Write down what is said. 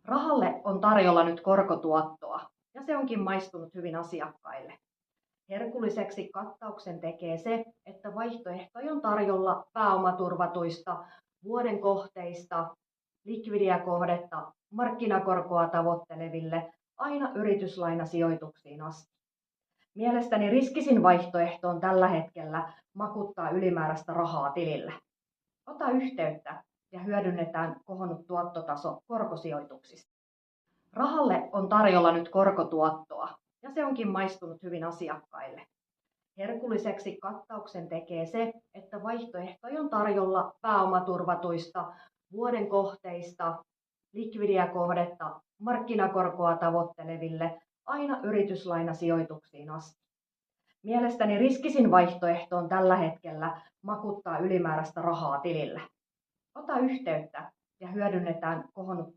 Rahalle on tarjolla nyt korkotuottoa ja se onkin maistunut hyvin asiakkaille. Herkulliseksi kattauksen tekee se, että vaihtoehtoja on tarjolla pääomaturvatuista, vuoden kohteista, likvidiä kohdetta, markkinakorkoa tavoitteleville aina yrityslainasijoituksiin asti. Mielestäni riskisin vaihtoehto on tällä hetkellä makuttaa ylimääräistä rahaa tilillä. Ota yhteyttä ja hyödynnetään kohonnut tuottotaso korkosijoituksista. Rahalle on tarjolla nyt korkotuottoa ja se onkin maistunut hyvin asiakkaille. Herkulliseksi kattauksen tekee se, että vaihtoehtoja on tarjolla pääomaturvatuista, vuoden kohteista, likvidiä kohdetta, markkinakorkoa tavoitteleville aina yrityslainasijoituksiin asti. Mielestäni riskisin vaihtoehto on tällä hetkellä makuttaa ylimääräistä rahaa tilillä. Ota yhteyttä ja hyödynnetään kohonnut